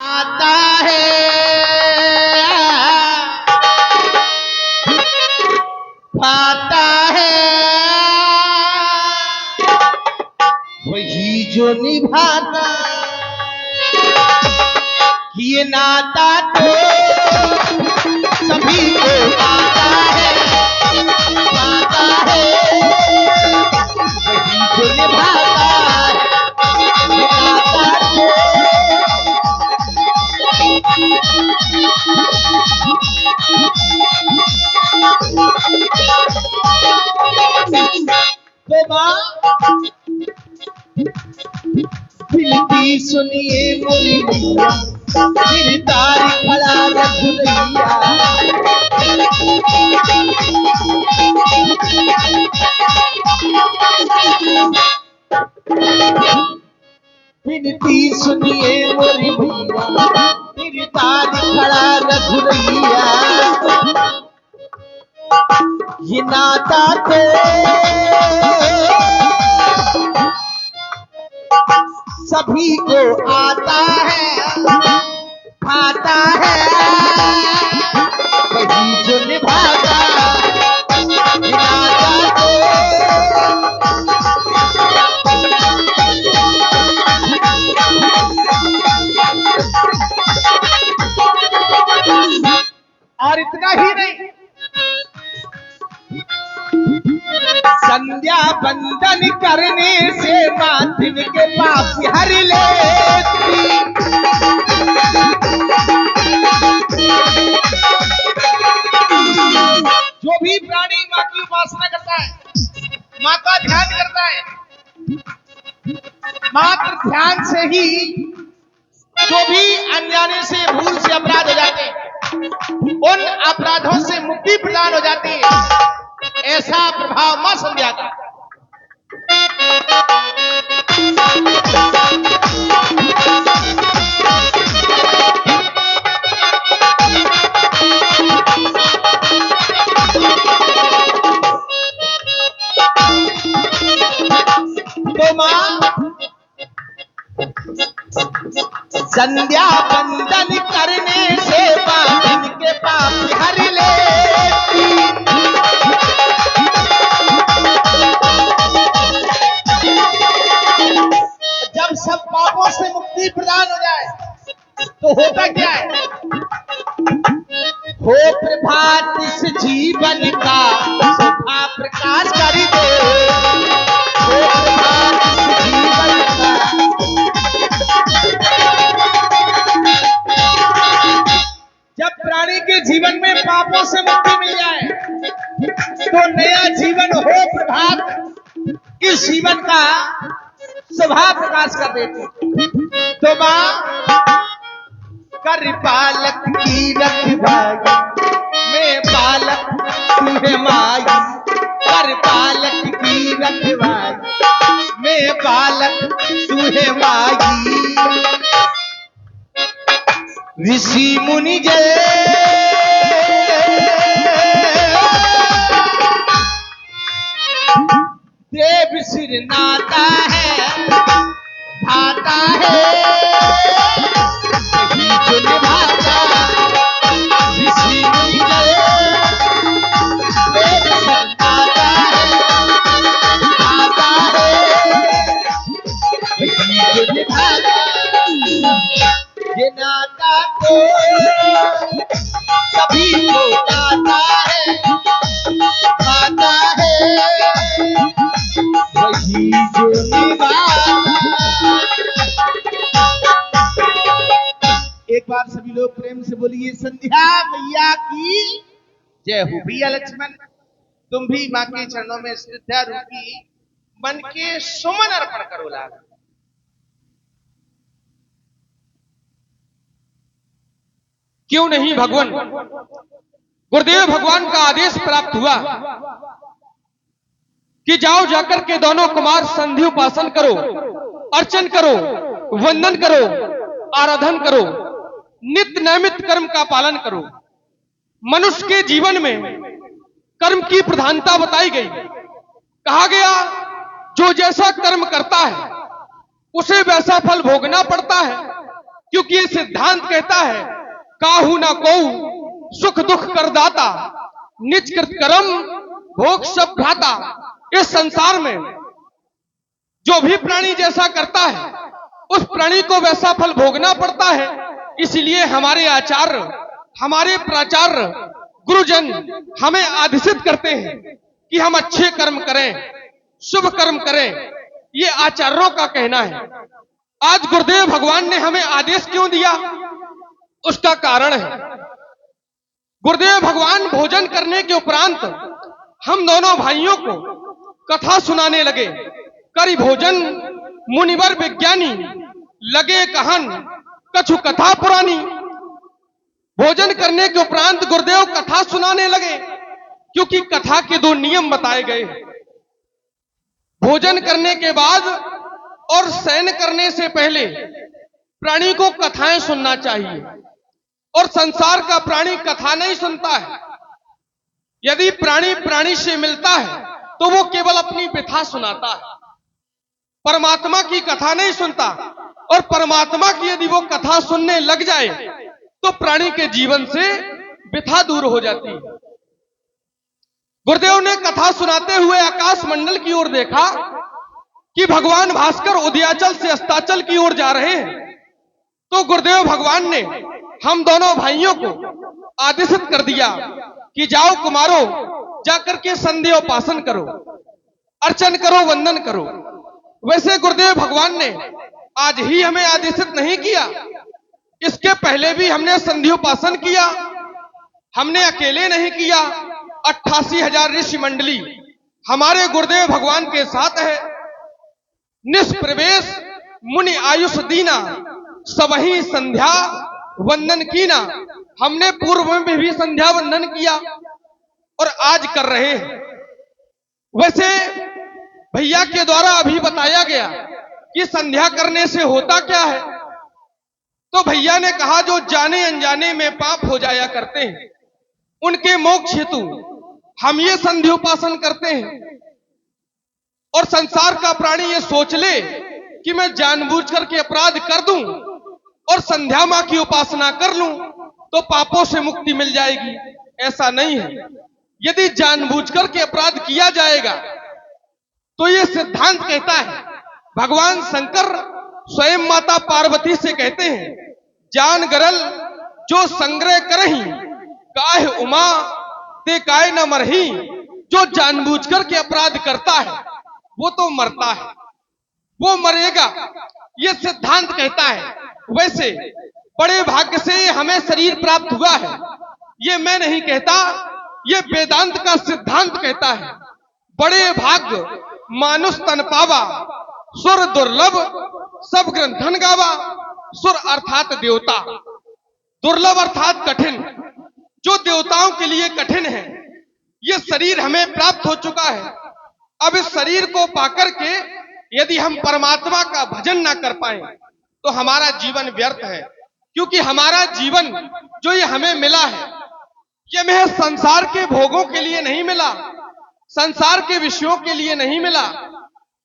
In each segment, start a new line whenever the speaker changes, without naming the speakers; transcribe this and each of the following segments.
आता है पाता है वही जो निभाता ये नाता तो सभी को आता है पाता है वही जो निभाता ये नाता तो बिनती सुनिए मोरी मैया मेरी तारी खड़ा रख रैया बिनती सुनिए मोरी मैया मेरी तारी खड़ा रख रैया ये नाता तो सभी को आता है खाता है वही जो निभाता ये नाता तो और इतना ही नहीं संध्या बंदन करने से माथिन के पाप हर लेती जो भी प्राणी माँ की उपासना करता है माँ का ध्यान करता है मात्र ध्यान से ही जो भी अनजाने से भूल से अपराध हो जाते हैं उन अपराधों से मुक्ति प्रदान हो जाती है ऐसा प्रभाव मां संध्या का तो मां संध्या बंदन करने से बांधन के पाप हर लेती जब सब पापों से मुक्ति प्रदान हो जाए तो होता क्या है हो प्रभात इस जीवन का शोभा प्रकाश कर दे हो प्रभात इस जीवन का जब प्राणी के जीवन में पापों से मुक्ति मिल जाए तो नया जीवन हो प्रभात इस जीवन का शोभा प्रकाश कर देते तो मां कर बालक की रखवाली मैं बालक तू है माई कर बालक की रखवाली मैं बालक तू है माई ऋषि मुनि जय देव सिर नाता है भाता है वही जो निभाता ऋषि मुनि जय देव सिर नाता है भाता है वही जो निभाता ये नाता तो सभी को आता है आता है वही जो निभाता एक बार सभी लोग प्रेम से बोलिए संध्या मैया की जय हो। भैया लक्ष्मण तुम भी माँ के चरणों में श्रद्धा रूपी मन के सुमन अर्पण करो लाभ।
क्यों नहीं भगवान गुरुदेव भगवान का आदेश प्राप्त हुआ कि जाओ जाकर के दोनों कुमार संधि उपासन करो अर्चन करो वंदन करो आराधन करो नित्य नैमित कर्म का पालन करो। मनुष्य के जीवन में कर्म की प्रधानता बताई गई। कहा गया जो जैसा कर्म करता है उसे वैसा फल भोगना पड़ता है क्योंकि ये सिद्धांत कहता है काहू ना कोऊ सुख दुख कर दाता, निज कृत कर्म भोग सब भ्राता। इस संसार में जो भी प्राणी जैसा करता है उस प्राणी को वैसा फल भोगना पड़ता है। इसलिए हमारे आचार्य, हमारे प्राचार्य, गुरुजन हमें आदेशित करते हैं कि हम अच्छे कर्म करें, शुभ कर्म करें। ये आचार्यों का कहना है। आज गुरुदेव भगवान ने हमें आदेश क्यों दिया, उसका कारण है गुरुदेव भगवान भोजन करने के उपरांत हम दोनों भाइयों को कथा सुनाने लगे। करी भोजन मुनिवर विज्ञानी, लगे कहन कछु कथा पुरानी। भोजन करने के उपरांत गुरुदेव कथा सुनाने लगे, क्योंकि कथा के दो नियम बताए गए। भोजन करने के बाद और शयन करने से पहले प्राणी को कथाएं सुनना चाहिए, और संसार का प्राणी कथा नहीं सुनता है। यदि प्राणी प्राणी से मिलता है तो वो केवल अपनी व्यथा सुनाता है, परमात्मा की कथा नहीं सुनता। और परमात्मा की यदि वो कथा सुनने लग जाए तो प्राणी के जीवन से व्यथा दूर हो जाती है। गुरुदेव ने कथा सुनाते हुए आकाश मंडल की ओर देखा कि भगवान भास्कर उदयाचल से अस्ताचल की ओर जा रहे हैं। तो गुरुदेव भगवान ने हम दोनों भाइयों को आदेशित कर दिया कि जाओ कुमारो, जाकर के संध्या उपासन करो, अर्चन करो, वंदन करो। वैसे गुरुदेव भगवान ने आज ही हमें आदेशित नहीं किया, इसके पहले भी हमने संध्या उपासन किया। हमने अकेले नहीं किया, 88,000 ऋषि मंडली हमारे गुरुदेव भगवान के साथ है। निष्प्रवेश मुनि आयुष दीना, सबही संध्या वंदन कीना। हमने पूर्व में भी संध्या वंदन किया और आज कर रहे हैं। वैसे भैया के द्वारा अभी बताया गया कि संध्या करने से होता क्या है। तो भैया ने कहा जो जाने अनजाने में पाप हो जाया करते हैं उनके मोक्ष हेतु हम ये संध्या उपासन करते हैं। और संसार का प्राणी ये सोच ले कि मैं जानबूझ करके अपराध कर दूं और संध्या मां की उपासना कर लूं तो पापों से मुक्ति मिल जाएगी, ऐसा नहीं है। यदि जानबूझ करके अपराध किया जाएगा तो ये सिद्धांत कहता है, भगवान शंकर स्वयं माता पार्वती से कहते हैं, जान गरल जो संग्रह करही, काहे उमा ते काय न मरही। जो जानबूझ करके अपराध करता है वो तो मरता है, वो मरेगा, ये सिद्धांत कहता है। वैसे बड़े भाग्य से हमें शरीर प्राप्त हुआ है, ये मैं नहीं कहता, ये वेदांत का सिद्धांत कहता है। बड़े भाग्य मानुष तन पावा, सुर दुर्लभ सब ग्रंथन गावा। सुर अर्थात देवता, दुर्लभ अर्थात कठिन, जो देवताओं के लिए कठिन है। ये शरीर हमें प्राप्त हो चुका है। अब इस शरीर को पाकर के यदि हम परमात्मा का भजन ना कर पाए तो हमारा जीवन व्यर्थ है। क्योंकि हमारा जीवन जो ये हमें मिला है ये महज संसार के भोगों के लिए नहीं मिला, संसार के विषयों के लिए नहीं मिला,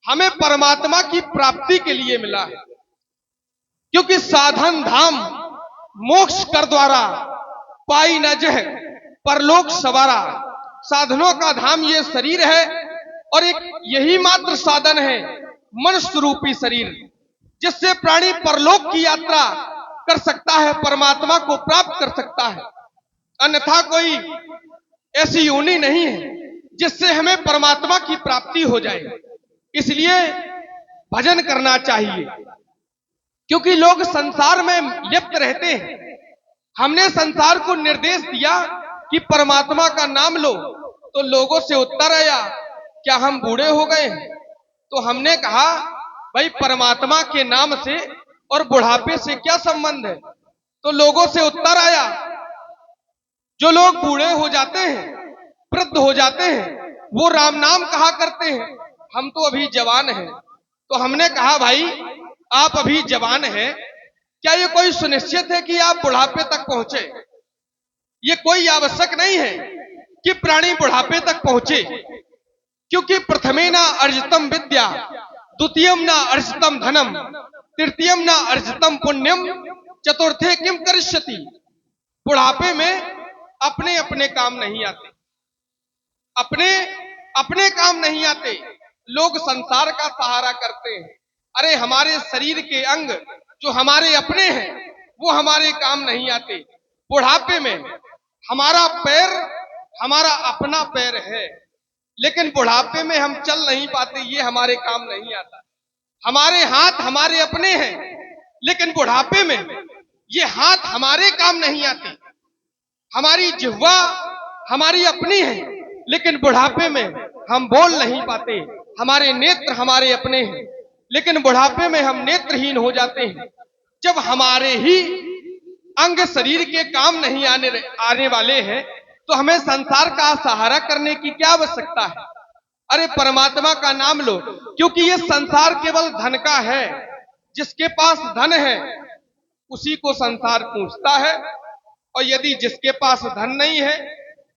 हमें परमात्मा की प्राप्ति के लिए मिला है। क्योंकि साधन धाम मोक्ष कर द्वारा, पाई न जह परलोक सवारा। साधनों का धाम ये शरीर है और एक यही मात्र साधन है मनुष्य रूपी शरीर, जिससे प्राणी परलोक की यात्रा कर सकता है, परमात्मा को प्राप्त कर सकता है। अन्यथा कोई ऐसी योनि नहीं है जिससे हमें परमात्मा की प्राप्ति हो जाए। इसलिए भजन करना चाहिए, क्योंकि लोग संसार में लिप्त रहते हैं। हमने संसार को निर्देश दिया कि परमात्मा का नाम लो, तो लोगों से उत्तर आया, क्या हम बूढ़े हो गए हैं? तो हमने कहा भाई परमात्मा के नाम से और बुढ़ापे से क्या संबंध है? तो लोगों से उत्तर आया, जो लोग बूढ़े हो जाते हैं, वृद्ध हो जाते हैं, वो राम नाम कहा करते हैं, हम तो अभी जवान हैं। तो हमने कहा भाई आप अभी जवान हैं, क्या ये कोई सुनिश्चित है कि आप बुढ़ापे तक पहुंचे? ये कोई आवश्यक नहीं है कि प्राणी बुढ़ापे तक पहुंचे, क्योंकि प्रथमेना अर्जितम विद्या, द्वितीयम ना अर्जितम धनम, तृतीयम ना अर्जितम पुण्यम, चतुर्थे किम करिष्यति। बुढ़ापे में अपने अपने काम नहीं आते, अपने अपने काम नहीं आते। लोग संसार का सहारा करते हैं। अरे हमारे शरीर के अंग जो हमारे अपने हैं वो हमारे काम नहीं आते। बुढ़ापे में हमारा पैर हमारा अपना पैर है, लेकिन बुढ़ापे में हम चल नहीं पाते, ये हमारे काम नहीं आता। हमारे हाथ हमारे अपने हैं, लेकिन बुढ़ापे में ये हाथ हमारे काम नहीं आते। हमारी जिह्वा हमारी अपनी है, लेकिन बुढ़ापे में हम बोल नहीं पाते। हमारे नेत्र हमारे अपने हैं, लेकिन बुढ़ापे में हम नेत्रहीन हो जाते हैं। जब हमारे ही अंग शरीर के काम नहीं आने वाले हैं, तो हमें संसार का सहारा करने की क्या आवश्यकता है। अरे परमात्मा का नाम लो, क्योंकि ये संसार केवल धन का है। जिसके पास धन है उसी को संसार पूछता है, और यदि जिसके पास धन नहीं है